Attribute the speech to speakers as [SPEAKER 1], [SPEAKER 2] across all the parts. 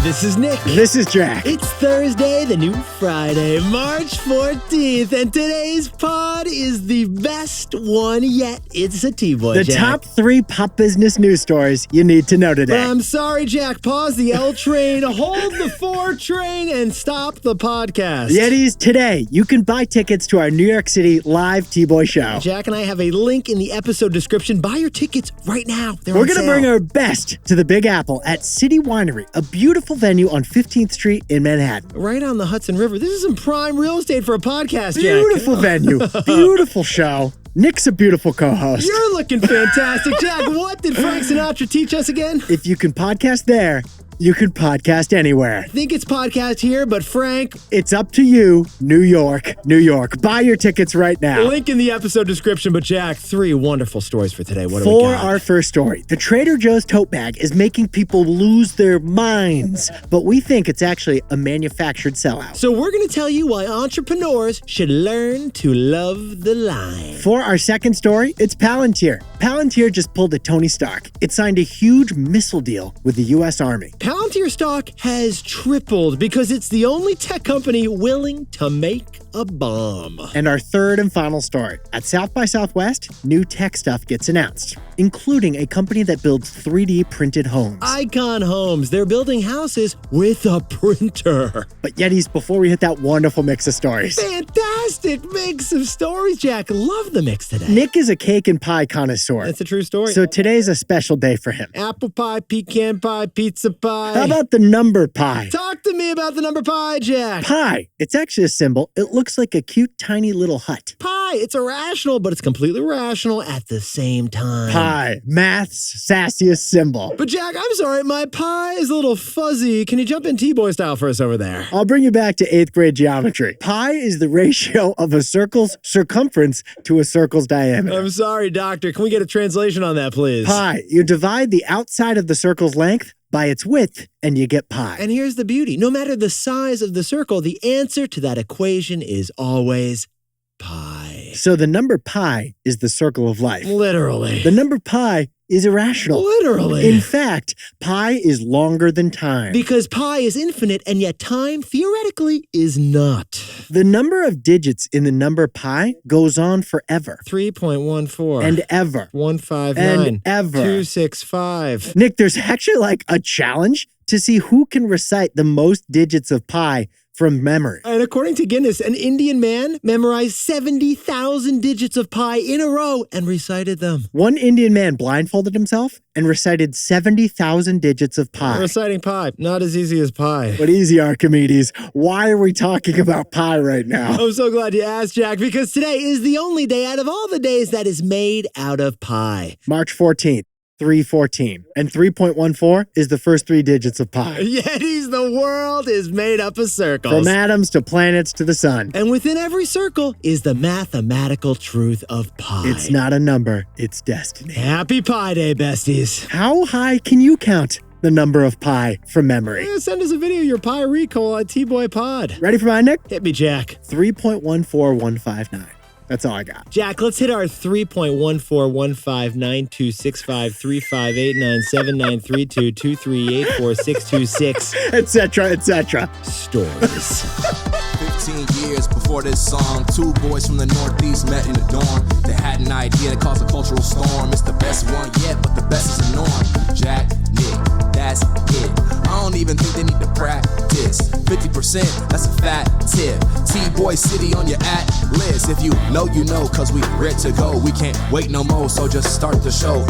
[SPEAKER 1] This is Nick.
[SPEAKER 2] This is Jack.
[SPEAKER 1] It's Thursday, the new Friday, March 14th, and today's pod is the best one yet. It's a TBOY,
[SPEAKER 2] The
[SPEAKER 1] Jack.
[SPEAKER 2] top 3 pop business news stories you need to know today.
[SPEAKER 1] But I'm sorry, Jack. Pause the L train, hold the 4 train, and stop the podcast.
[SPEAKER 2] Yetis, today, you can buy tickets to our New York City live TBOY show.
[SPEAKER 1] Jack and I have a link in the episode description. Buy your tickets right now. They're
[SPEAKER 2] We're
[SPEAKER 1] on
[SPEAKER 2] going to
[SPEAKER 1] sale.
[SPEAKER 2] bring our best to the Big Apple at City Winery, a beautiful venue on 15th Street in Manhattan.
[SPEAKER 1] Right on the Hudson River. This is some prime real estate for a podcast, Jack.
[SPEAKER 2] Beautiful venue, beautiful show. Nick's a beautiful co-host.
[SPEAKER 1] You're looking fantastic, Jack. What did Frank Sinatra teach us again?
[SPEAKER 2] If you can podcast there, you can podcast anywhere.
[SPEAKER 1] I think it's podcast here, but Frank,
[SPEAKER 2] It's up to you, New York, New York. Buy your tickets right now.
[SPEAKER 1] link in the episode description. But Jack, 3 wonderful stories for today. What do we
[SPEAKER 2] For
[SPEAKER 1] got?
[SPEAKER 2] our first story, the Trader Joe's tote bag is making people lose their minds, but we think it's actually a manufactured sellout.
[SPEAKER 1] So we're going to tell you why entrepreneurs should learn to love the line.
[SPEAKER 2] For our second story, it's Palantir. Palantir just pulled a Tony Stark. It signed a huge missile deal with the U.S. Army.
[SPEAKER 1] Palantir stock has tripled because it's the only tech company willing to make a bomb.
[SPEAKER 2] And our third and final story. At South by Southwest, new tech stuff gets announced, including a company that builds 3D printed homes.
[SPEAKER 1] Icon Homes. They're building houses with a printer.
[SPEAKER 2] But Yetis, before we hit that wonderful mix of stories,
[SPEAKER 1] Fantastic mix of stories, Jack. Love the mix today.
[SPEAKER 2] Nick is a cake and pie connoisseur.
[SPEAKER 1] That's a true story.
[SPEAKER 2] So today's a special day for him.
[SPEAKER 1] Apple pie, pecan pie, pizza pie.
[SPEAKER 2] How about the number pi?
[SPEAKER 1] Talk to me about the number pi, Jack.
[SPEAKER 2] Pi. It's actually a symbol. It looks like a cute, tiny little hut.
[SPEAKER 1] Pi. It's irrational, but it's completely rational at the same time.
[SPEAKER 2] Pi. Math's sassiest symbol.
[SPEAKER 1] But Jack, I'm sorry, my pie is a little fuzzy. Can you jump in TBOY style for us over there?
[SPEAKER 2] I'll bring you back to 8th grade geometry. Pi is the ratio of a circle's circumference to a circle's diameter.
[SPEAKER 1] I'm sorry, doctor. Can we get a translation on that, please?
[SPEAKER 2] Pi. You divide the outside of the circle's length by its width, and you get pi.
[SPEAKER 1] And here's the beauty. No matter the size of the circle, the answer to that equation is always pi.
[SPEAKER 2] So the number pi is the circle of life.
[SPEAKER 1] Literally.
[SPEAKER 2] The number pi is irrational.
[SPEAKER 1] Literally.
[SPEAKER 2] In fact, pi is longer than time.
[SPEAKER 1] Because pi is infinite, and yet time, theoretically, is not.
[SPEAKER 2] The number of digits in the number pi goes on forever.
[SPEAKER 1] 3.14.
[SPEAKER 2] And ever.
[SPEAKER 1] 159.
[SPEAKER 2] And ever.
[SPEAKER 1] 265.
[SPEAKER 2] Nick, there's actually like a challenge to see who can recite the most digits of pi from memory.
[SPEAKER 1] And according to Guinness, an Indian man memorized 70,000 digits of pi in a row and recited them.
[SPEAKER 2] One Indian man blindfolded himself and recited 70,000 digits of pi.
[SPEAKER 1] Reciting pi, not as easy as pi.
[SPEAKER 2] But easy, Archimedes. Why are we talking about pi right now?
[SPEAKER 1] I'm so glad you asked, Jack, because today is the only day out of all the days that is made out of pi.
[SPEAKER 2] March 14th. 314. And 3.14 is the first 3 digits of pi.
[SPEAKER 1] Yetis, the world is made up of circles.
[SPEAKER 2] From atoms to planets to the sun.
[SPEAKER 1] And within every circle is the mathematical truth of pi.
[SPEAKER 2] It's not a number, it's destiny.
[SPEAKER 1] Happy Pi Day, besties.
[SPEAKER 2] How high can you count the number of pi from memory?
[SPEAKER 1] Send us a video of your pi recall at TBOY Pod.
[SPEAKER 2] Ready for mine, Nick?
[SPEAKER 1] Hit me, Jack.
[SPEAKER 2] 3.14159. That's all I got.
[SPEAKER 1] Jack, let's hit our 3.141592653589793223846226
[SPEAKER 2] Etc., etc.
[SPEAKER 1] stories.
[SPEAKER 3] 15 years before this song, 2 boys from the Northeast met in the dorm. They had an idea that caused a cultural storm. It's the best one yet, but the best is the norm. Jack, Nick, that's it. I don't even think they need to practice. 50%, that's a fat tip. TBOY City on your at-list. If you know, you know, cause we ready to go. We can't wait no more, so just start the show.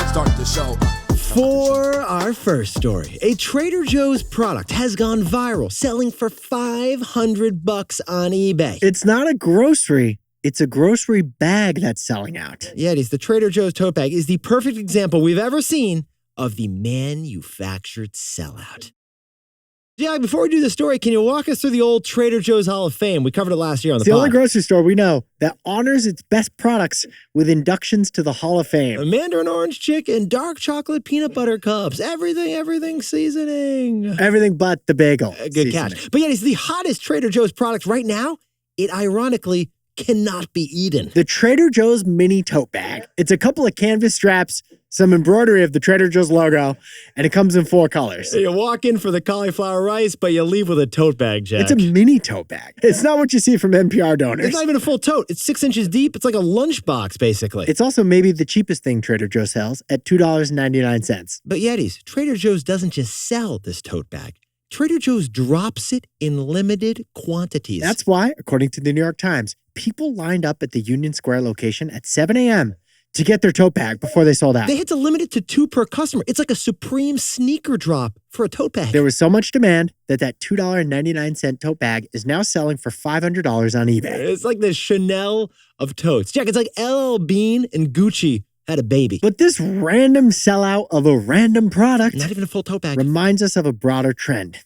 [SPEAKER 3] Start the show.
[SPEAKER 1] For our first story, a Trader Joe's product has gone viral, selling for $500 on eBay.
[SPEAKER 2] It's not a grocery. It's a grocery bag that's selling out.
[SPEAKER 1] Yetis, the Trader Joe's tote bag is the perfect example we've ever seen of the manufactured sellout. Jack, before we do the story, can you walk us through the old Trader Joe's Hall of Fame? We covered it last year on the
[SPEAKER 2] It's the
[SPEAKER 1] pod.
[SPEAKER 2] only grocery store we know that honors its best products with inductions to the Hall of Fame.
[SPEAKER 1] A Mandarin orange chicken, dark chocolate peanut butter cups, everything seasoning.
[SPEAKER 2] Everything but the bagel.
[SPEAKER 1] Good catch. But yeah, it's the hottest Trader Joe's product right now. It ironically cannot be eaten.
[SPEAKER 2] The Trader Joe's mini tote bag. It's a couple of canvas straps some embroidery of the Trader Joe's logo, and it comes in 4 colors.
[SPEAKER 1] You walk in for the cauliflower rice, but you leave with a tote bag, Jack.
[SPEAKER 2] It's a mini tote bag. It's not what you see from NPR donors.
[SPEAKER 1] It's not even a full tote. It's 6 inches deep. It's like a lunchbox, basically.
[SPEAKER 2] It's also maybe the cheapest thing Trader Joe sells at $2.99.
[SPEAKER 1] But Yetis, Trader Joe's doesn't just sell this tote bag. Trader Joe's drops it in limited quantities.
[SPEAKER 2] That's why, according to the New York Times, people lined up at the Union Square location at 7 a.m. to get their tote bag before they sold out.
[SPEAKER 1] They had to limit it to 2 per customer. It's like a supreme sneaker drop for a tote bag.
[SPEAKER 2] There was so much demand that $2.99 tote bag is now selling for $500 on eBay.
[SPEAKER 1] It's like the Chanel of totes. Jack, it's like LL Bean and Gucci had a baby.
[SPEAKER 2] But this random sellout of a random product,
[SPEAKER 1] Not even a full tote bag.
[SPEAKER 2] reminds us of a broader trend.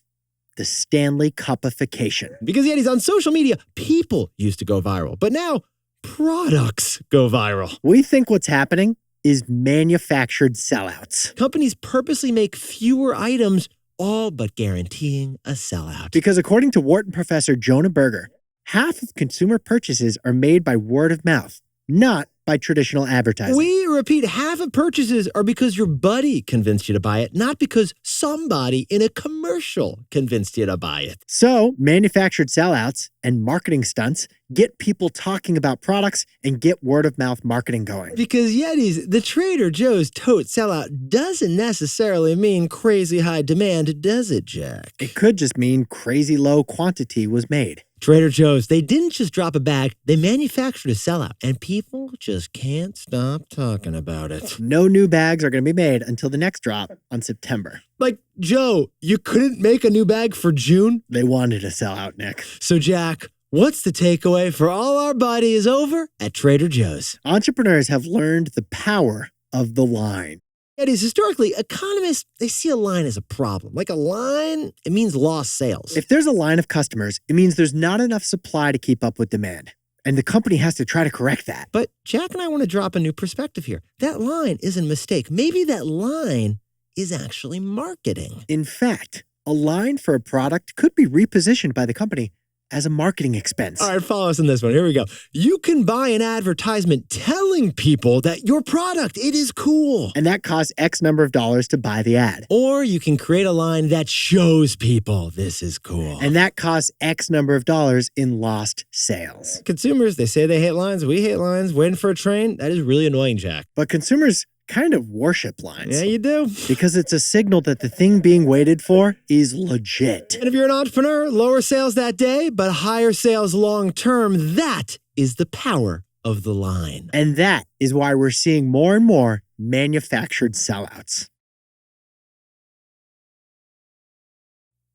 [SPEAKER 2] The Stanley Cupification.
[SPEAKER 1] Because Yetis, on social media, people used to go viral. But now, products go viral.
[SPEAKER 2] We think what's happening is manufactured sellouts.
[SPEAKER 1] Companies purposely make fewer items, all but guaranteeing a sellout.
[SPEAKER 2] Because according to Wharton professor Jonah Berger, half of consumer purchases are made by word of mouth, not by traditional advertising.
[SPEAKER 1] We repeat, half of purchases are because your buddy convinced you to buy it, not because somebody in a commercial convinced you to buy it.
[SPEAKER 2] So, manufactured sellouts and marketing stunts get people talking about products and get word-of-mouth marketing going.
[SPEAKER 1] Because Yetis, the Trader Joe's tote sellout doesn't necessarily mean crazy high demand, does it, Jack?
[SPEAKER 2] It could just mean crazy low quantity was made.
[SPEAKER 1] Trader Joe's, they didn't just drop a bag, they manufactured a sellout, and people just can't stop talking about it.
[SPEAKER 2] No new bags are going to be made until the next drop on September.
[SPEAKER 1] Like, Joe, you couldn't make a new bag for June?
[SPEAKER 2] They wanted a sellout, Nick.
[SPEAKER 1] So, Jack, what's the takeaway for all our buddies over at Trader Joe's?
[SPEAKER 2] Entrepreneurs have learned the power of the line.
[SPEAKER 1] It is historically, economists, they see a line as a problem. Like a line, it means lost sales.
[SPEAKER 2] If there's a line of customers, it means there's not enough supply to keep up with demand. And the company has to try to correct that.
[SPEAKER 1] But Jack and I want to drop a new perspective here. That line isn't a mistake. Maybe that line is actually marketing.
[SPEAKER 2] In fact, a line for a product could be repositioned by the company as a marketing expense.
[SPEAKER 1] All right, follow us on this one. Here we go. You can buy an advertisement telling people that your product, it is cool.
[SPEAKER 2] And that costs X number of dollars to buy the ad.
[SPEAKER 1] Or you can create a line that shows people this is cool.
[SPEAKER 2] And that costs X number of dollars in lost sales.
[SPEAKER 1] Consumers, they say they hate lines. We hate lines. Waiting for a train, that is really annoying, Jack.
[SPEAKER 2] But consumers kind of worship lines.
[SPEAKER 1] Yeah, you do.
[SPEAKER 2] Because it's a signal that the thing being waited for is legit.
[SPEAKER 1] And if you're an entrepreneur, lower sales that day, but higher sales long term, that is the power of the line.
[SPEAKER 2] And that is why we're seeing more and more manufactured sellouts.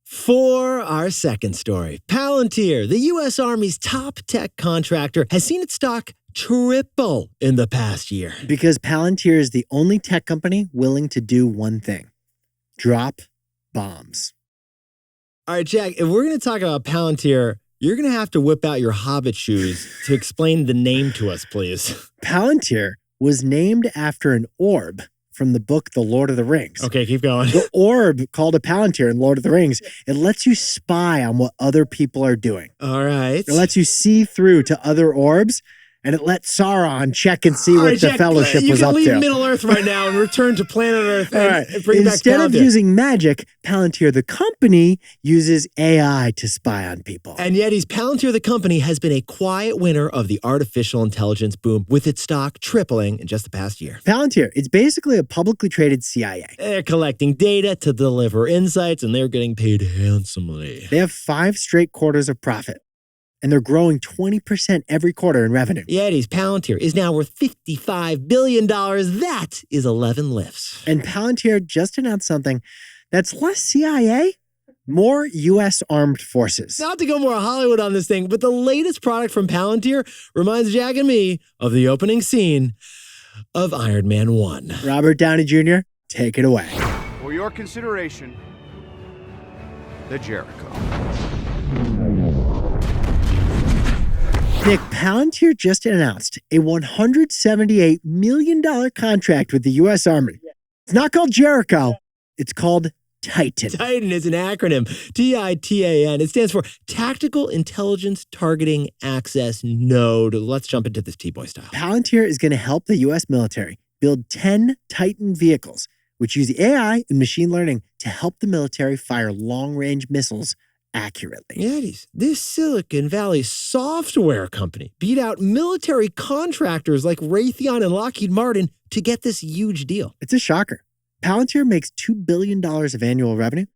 [SPEAKER 1] For our second story, Palantir, the U.S. Army's top tech contractor, has seen its stock triple in the past year.
[SPEAKER 2] Because Palantir is the only tech company willing to do one thing: drop bombs.
[SPEAKER 1] All right, Jack, if we're going to talk about Palantir, you're going to have to whip out your Hobbit shoes to explain the name to us, please.
[SPEAKER 2] Palantir was named after an orb from the book The Lord of the Rings.
[SPEAKER 1] Okay, keep going.
[SPEAKER 2] The orb, called a Palantir in Lord of the Rings, it lets you spy on what other people are doing.
[SPEAKER 1] All right.
[SPEAKER 2] It lets you see through to other orbs, and it lets Sauron check and see what the
[SPEAKER 1] Jack,
[SPEAKER 2] Fellowship was up to.
[SPEAKER 1] You can leave Middle Earth right now and return to planet Earth and bring
[SPEAKER 2] Instead
[SPEAKER 1] back
[SPEAKER 2] of using magic, Palantir, the company, uses AI to spy on people.
[SPEAKER 1] And Yetis, Palantir, the company, has been a quiet winner of the artificial intelligence boom, with its stock tripling in just the past year.
[SPEAKER 2] Palantir, it's basically a publicly traded CIA.
[SPEAKER 1] They're collecting data to deliver insights, and they're getting paid handsomely.
[SPEAKER 2] They have 5 straight quarters of profit, and they're growing 20% every quarter in revenue.
[SPEAKER 1] Yetis, Palantir is now worth $55 billion. That is 11 lifts.
[SPEAKER 2] And Palantir just announced something that's less CIA, more U.S. Armed Forces.
[SPEAKER 1] Not to go more Hollywood on this thing, but the latest product from Palantir reminds Jack and me of the opening scene of Iron Man 1.
[SPEAKER 2] Robert Downey Jr., take it away.
[SPEAKER 4] For your consideration, the Jericho.
[SPEAKER 2] Nick, Palantir just announced a $178 million contract with the U.S. Army. It's not called Jericho. It's called Titan.
[SPEAKER 1] Titan is an acronym, TITAN. It stands for Tactical Intelligence Targeting Access Node. Let's jump into this TBOY style.
[SPEAKER 2] Palantir is going to help the U.S. military build 10 Titan vehicles, which use AI and machine learning to help the military fire long-range missiles accurately.
[SPEAKER 1] Yetis, this Silicon Valley software company beat out military contractors like Raytheon and Lockheed Martin to get this huge deal.
[SPEAKER 2] It's a shocker. Palantir makes $2 billion of annual revenue.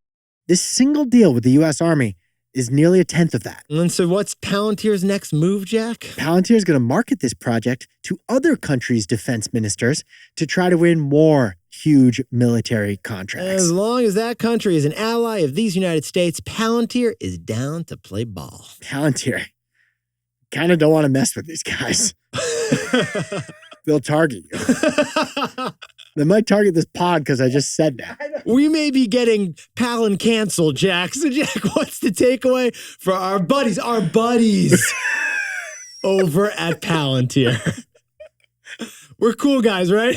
[SPEAKER 2] This single deal with the U.S. Army is nearly a tenth of that.
[SPEAKER 1] And so what's Palantir's next move, Jack?
[SPEAKER 2] Palantir is going to market this project to other countries' defense ministers to try to win more huge military contracts.
[SPEAKER 1] As long as that country is an ally of these United States, Palantir is down to play ball.
[SPEAKER 2] Palantir. Kind of don't want to mess with these guys. They'll target you. They might target this pod because I just said that.
[SPEAKER 1] We may be getting Palin canceled, Jack. So, Jack, what's the takeaway for our buddies over at Palantir? We're cool guys, right?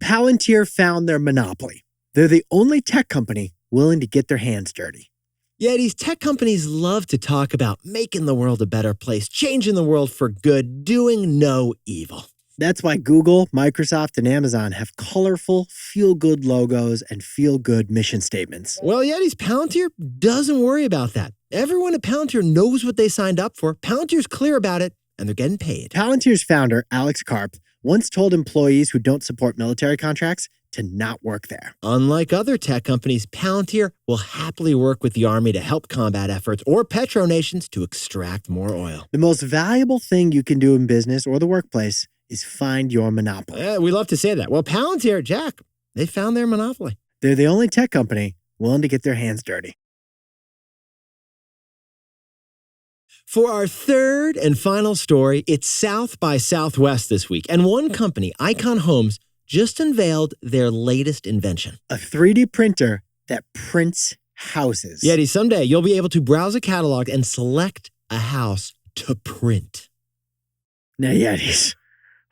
[SPEAKER 2] Palantir found their monopoly. They're the only tech company willing to get their hands dirty.
[SPEAKER 1] Yeah, these tech companies love to talk about making the world a better place, changing the world for good, doing no evil.
[SPEAKER 2] That's why Google, Microsoft, and Amazon have colorful, feel-good logos and feel-good mission statements.
[SPEAKER 1] Well, Yetis, Palantir doesn't worry about that. Everyone at Palantir knows what they signed up for. Palantir's clear about it, and they're getting paid.
[SPEAKER 2] Palantir's founder, Alex Karp, once told employees who don't support military contracts to not work there.
[SPEAKER 1] Unlike other tech companies, Palantir will happily work with the Army to help combat efforts or petronations to extract more oil.
[SPEAKER 2] The most valuable thing you can do in business or the workplace is find your monopoly.
[SPEAKER 1] We love to say that. Well, Palantir, Jack, they found their monopoly.
[SPEAKER 2] They're the only tech company willing to get their hands dirty.
[SPEAKER 1] For our third and final story, it's South by Southwest this week, and one company, Icon Homes, just unveiled their latest invention.
[SPEAKER 2] A 3D printer that prints houses.
[SPEAKER 1] Yeti, someday you'll be able to browse a catalog and select a house to print.
[SPEAKER 2] Now, Yetis,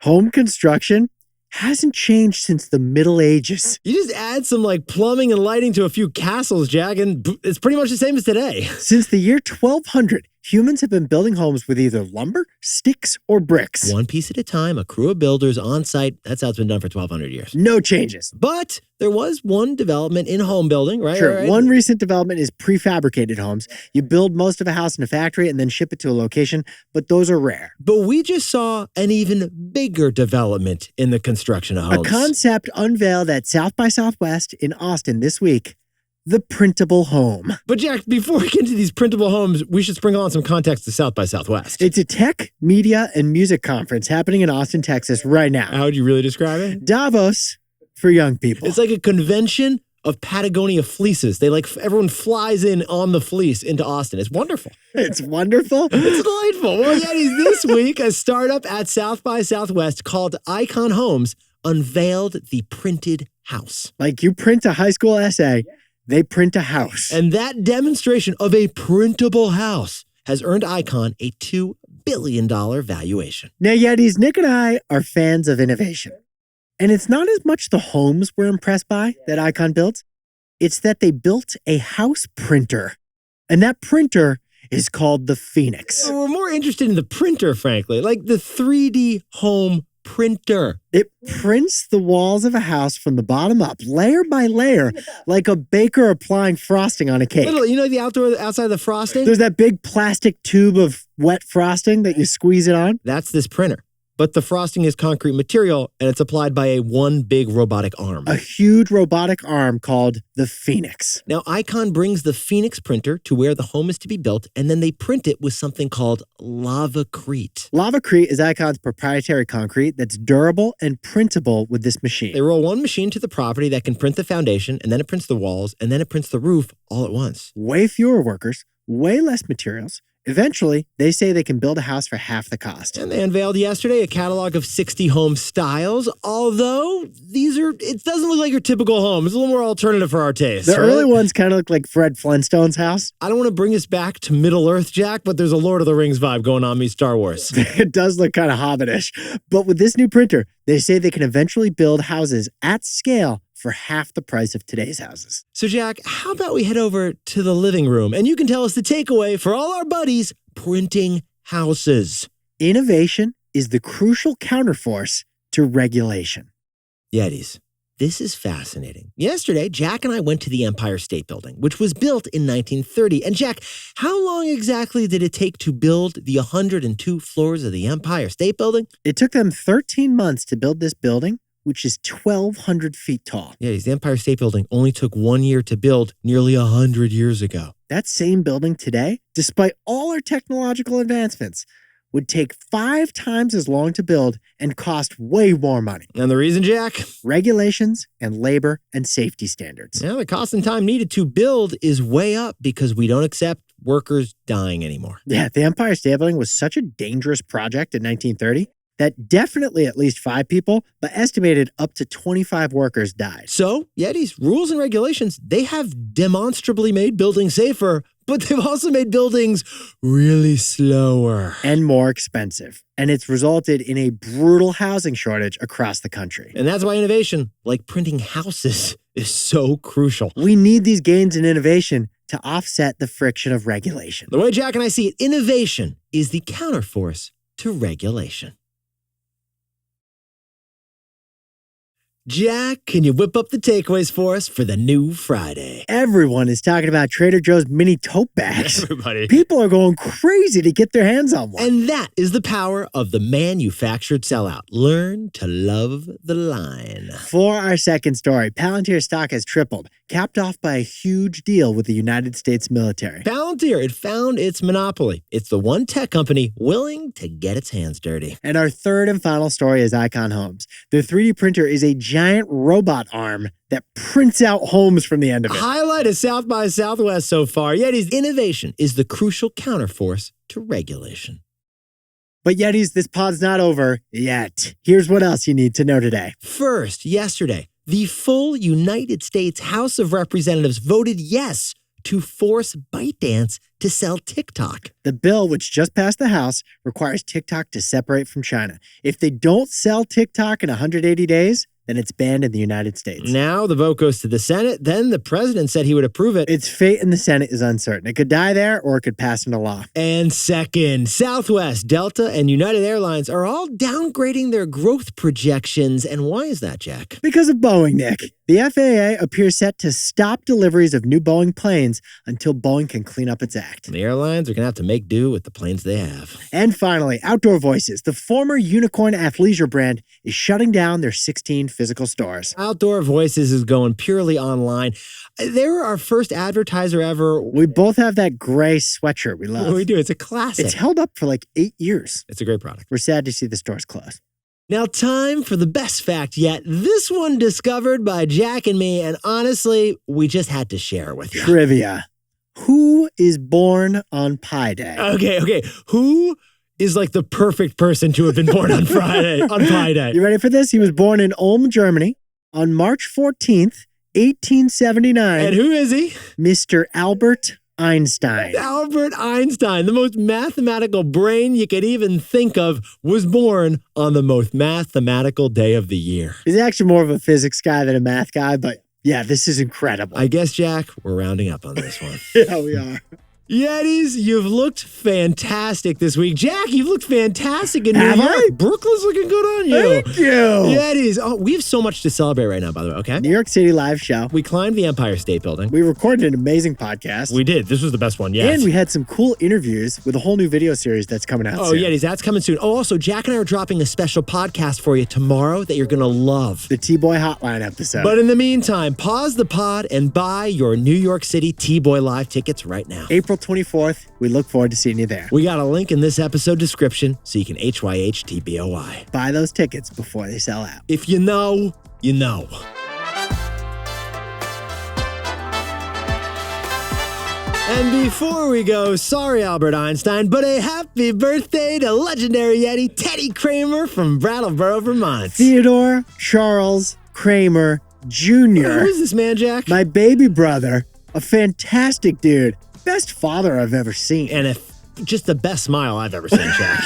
[SPEAKER 2] home construction hasn't changed since the Middle Ages.
[SPEAKER 1] You just add some plumbing and lighting to a few castles, Jack, and it's pretty much the same as today.
[SPEAKER 2] Since the year 1200, humans have been building homes with either lumber, sticks, or bricks.
[SPEAKER 1] One piece at a time, a crew of builders on site. That's how it's been done for 1,200 years.
[SPEAKER 2] No changes.
[SPEAKER 1] But there was one development in home building, right?
[SPEAKER 2] Sure.
[SPEAKER 1] Right.
[SPEAKER 2] One recent development is prefabricated homes. You build most of a house in a factory and then ship it to a location, but those are rare.
[SPEAKER 1] But we just saw an even bigger development in the construction of homes.
[SPEAKER 2] A concept unveiled at South by Southwest in Austin this week. The printable home.
[SPEAKER 1] But Jack, before we get into these printable homes, we should sprinkle on some context to South by Southwest.
[SPEAKER 2] It's a tech, media, and music conference happening in Austin, Texas right now.
[SPEAKER 1] How would you really describe it?
[SPEAKER 2] Davos for young people.
[SPEAKER 1] It's like a convention of Patagonia fleeces. Everyone flies in on the fleece into Austin. It's wonderful.
[SPEAKER 2] It's wonderful.
[SPEAKER 1] It's delightful. Well, Yetis, this week, a startup at South by Southwest called Icon Homes unveiled the printed house.
[SPEAKER 2] Like you print a high school essay, they print a house.
[SPEAKER 1] And that demonstration of a printable house has earned Icon a $2 billion valuation.
[SPEAKER 2] Now, Yetis, Nick and I are fans of innovation. And it's not as much the homes we're impressed by that Icon built. It's that they built a house printer. And that printer is called the Phoenix.
[SPEAKER 1] We're more interested in the printer, frankly, like the 3D home printer.
[SPEAKER 2] It prints the walls of a house from the bottom up, layer by layer, like a baker applying frosting on a cake.
[SPEAKER 1] The outside of the frosting?
[SPEAKER 2] There's that big plastic tube of wet frosting that you squeeze it on.
[SPEAKER 1] That's this printer. But the frosting is concrete material, and it's applied by one big robotic arm.
[SPEAKER 2] A huge robotic arm called the Phoenix.
[SPEAKER 1] Now, Icon brings the Phoenix printer to where the home is to be built, and then they print it with something called lavacrete.
[SPEAKER 2] Lavacrete is Icon's proprietary concrete that's durable and printable with this machine.
[SPEAKER 1] They roll one machine to the property that can print the foundation, and then it prints the walls, and then it prints the roof all at once.
[SPEAKER 2] Way fewer workers, way less materials. Eventually, they say they can build a house for half the cost.
[SPEAKER 1] And they unveiled yesterday a catalog of 60 home styles, although it doesn't look like your typical home. It's a little more alternative for our taste.
[SPEAKER 2] The early ones kind of look like Fred Flintstone's house.
[SPEAKER 1] I don't want to bring us back to Middle Earth, Jack, but there's a Lord of the Rings vibe going on me Star Wars.
[SPEAKER 2] It does look kind of hobbitish. But with this new printer, they say they can eventually build houses at scale for half the price of today's houses.
[SPEAKER 1] So, Jack, how about we head over to the living room and you can tell us the takeaway for all our buddies printing houses.
[SPEAKER 2] Innovation is the crucial counterforce to regulation.
[SPEAKER 1] Yetis, this is fascinating. Yesterday, Jack and I went to the Empire State Building, which was built in 1930. And Jack, how long exactly did it take to build the 102 floors of the Empire State Building?
[SPEAKER 2] It took them 13 months to build this building, which is 1,200 feet tall.
[SPEAKER 1] Yetis, the Empire State Building only took 1 year to build nearly 100 years ago.
[SPEAKER 2] That same building today, despite all our technological advancements, would take 5 times as long to build and cost way more money.
[SPEAKER 1] And the reason, Jack?
[SPEAKER 2] Regulations and labor and safety standards.
[SPEAKER 1] Yeah, the cost and time needed to build is way up because we don't accept workers dying anymore.
[SPEAKER 2] Yeah, the Empire State Building was such a dangerous project in 1930 that definitely at least 5 people, but estimated up to 25 workers died.
[SPEAKER 1] So, Yetis, rules and regulations, they have demonstrably made buildings safer, but they've also made buildings really slower.
[SPEAKER 2] And more expensive. And it's resulted in a brutal housing shortage across the country.
[SPEAKER 1] And that's why innovation, like printing houses, is so crucial.
[SPEAKER 2] We need these gains in innovation to offset the friction of regulation.
[SPEAKER 1] The way Jack and I see it, innovation is the counterforce to regulation. Jack, can you whip up the takeaways for us for the new Friday?
[SPEAKER 2] Everyone is talking about Trader Joe's mini tote bags.
[SPEAKER 1] Everybody.
[SPEAKER 2] People are going crazy to get their hands on one.
[SPEAKER 1] And that is the power of the manufactured sellout. Learn to love the line.
[SPEAKER 2] For our second story, Palantir stock has tripled, capped off by a huge deal with the United States military.
[SPEAKER 1] Palantir, it found its monopoly. It's the one tech company willing to get its hands dirty.
[SPEAKER 2] And our third and final story is Icon Homes. Their 3D printer is a giant robot arm that prints out homes from the end of it.
[SPEAKER 1] Highlight of South by Southwest so far. Yetis, innovation is the crucial counterforce to regulation.
[SPEAKER 2] But Yetis, this pod's not over yet. Here's what else you need to know today.
[SPEAKER 1] First, yesterday, the full United States House of Representatives voted yes to force ByteDance to sell TikTok.
[SPEAKER 2] The bill, which just passed the House, requires TikTok to separate from China. If they don't sell TikTok in 180 days, then it's banned in the United States.
[SPEAKER 1] Now the vote goes to the Senate. Then the president said he would approve it.
[SPEAKER 2] Its fate in the Senate is uncertain. It could die there or it could pass into law.
[SPEAKER 1] And second, Southwest, Delta, and United Airlines are all downgrading their growth projections. And why is that, Jack?
[SPEAKER 2] Because of Boeing, Nick. The FAA appears set to stop deliveries of new Boeing planes until Boeing can clean up its act.
[SPEAKER 1] The airlines are going to have to make do with the planes they have.
[SPEAKER 2] And finally, Outdoor Voices, the former unicorn athleisure brand, is shutting down their 16 physical stores.
[SPEAKER 1] Outdoor Voices is going purely online. They were our first advertiser ever.
[SPEAKER 2] We both have that gray sweatshirt we love.
[SPEAKER 1] We do. It's a classic.
[SPEAKER 2] It's held up for like 8 years.
[SPEAKER 1] It's a great product.
[SPEAKER 2] We're sad to see the stores close.
[SPEAKER 1] Now, time for the best fact yet. This one discovered by Jack and me, and honestly, we just had to share it with you.
[SPEAKER 2] Trivia. Who is born on Pi Day?
[SPEAKER 1] Okay. Who is like the perfect person to have been born on Friday, on Pi Day?
[SPEAKER 2] You ready for this? He was born in Ulm, Germany on March 14th, 1879.
[SPEAKER 1] And who is he?
[SPEAKER 2] Mr. Albert Einstein.
[SPEAKER 1] Albert Einstein, the most mathematical brain you could even think of, was born on the most mathematical day of the year.
[SPEAKER 2] He's actually more of a physics guy than a math guy, but yeah, this is incredible.
[SPEAKER 1] I guess, Jack, we're rounding up on this one.
[SPEAKER 2] Yeah, we are.
[SPEAKER 1] Yetis, you've looked fantastic this week. Jack, you've looked fantastic in New
[SPEAKER 2] Have
[SPEAKER 1] York.
[SPEAKER 2] I?
[SPEAKER 1] Brooklyn's looking good on you.
[SPEAKER 2] Thank you.
[SPEAKER 1] Yetis, we have so much to celebrate right now, by the way, okay?
[SPEAKER 2] New York City live show.
[SPEAKER 1] We climbed the Empire State Building.
[SPEAKER 2] We recorded an amazing podcast.
[SPEAKER 1] We did. This was the best one, yes.
[SPEAKER 2] And we had some cool interviews with a whole new video series that's coming out soon.
[SPEAKER 1] Yetis, that's coming soon. Oh, also, Jack and I are dropping a special podcast for you tomorrow that you're going to love.
[SPEAKER 2] The T-Boy Hotline episode.
[SPEAKER 1] But in the meantime, pause the pod and buy your New York City T-Boy Live tickets right now.
[SPEAKER 2] April 24th. We look forward to seeing you there.
[SPEAKER 1] We got a link in this episode description so you can HYH TBOY.
[SPEAKER 2] Buy those tickets before they sell out.
[SPEAKER 1] If you know, you know. And before we go, sorry, Albert Einstein, but a happy birthday to legendary Yeti Teddy Kramer from Brattleboro, Vermont.
[SPEAKER 2] Theodore Charles Kramer Jr.
[SPEAKER 1] Who's this man, Jack?
[SPEAKER 2] My baby brother. A fantastic dude. Best father I've ever seen.
[SPEAKER 1] And just the best smile I've ever seen, Jack.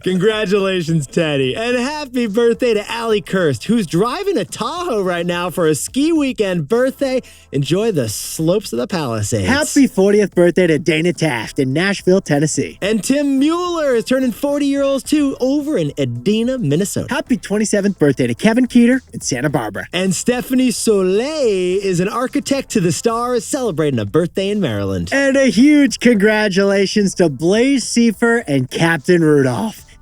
[SPEAKER 1] Congratulations, Teddy. And happy birthday to Allie Kirst, who's driving a Tahoe right now for a ski weekend birthday. Enjoy the slopes of the Palisades.
[SPEAKER 2] Happy 40th birthday to Dana Taft in Nashville, Tennessee.
[SPEAKER 1] And Tim Mueller is turning 40 years old too over in Edina, Minnesota.
[SPEAKER 2] Happy 27th birthday to Kevin Keeter in Santa Barbara.
[SPEAKER 1] And Stephanie Soleil is an architect to the stars celebrating a birthday in Maryland.
[SPEAKER 2] And a huge congratulations to Blaze Seifer and Captain Rudolph.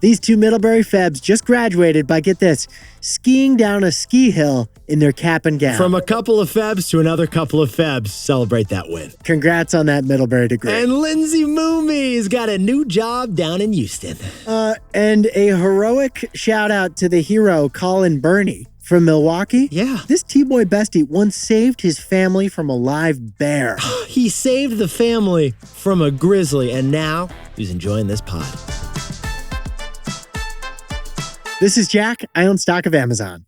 [SPEAKER 2] These two Middlebury Febs just graduated by, get this, skiing down a ski hill in their cap and gown.
[SPEAKER 1] From a couple of Febs to another couple of Febs, celebrate that win.
[SPEAKER 2] Congrats on that Middlebury degree.
[SPEAKER 1] And Lindsay Moomy's got a new job down in Houston.
[SPEAKER 2] And a heroic shout out to the hero Colin Burney from Milwaukee.
[SPEAKER 1] Yeah.
[SPEAKER 2] This TBOY bestie once saved his family from a live bear.
[SPEAKER 1] He saved the family from a grizzly, and now he's enjoying this pod.
[SPEAKER 2] This is Jack. I own stock of Amazon.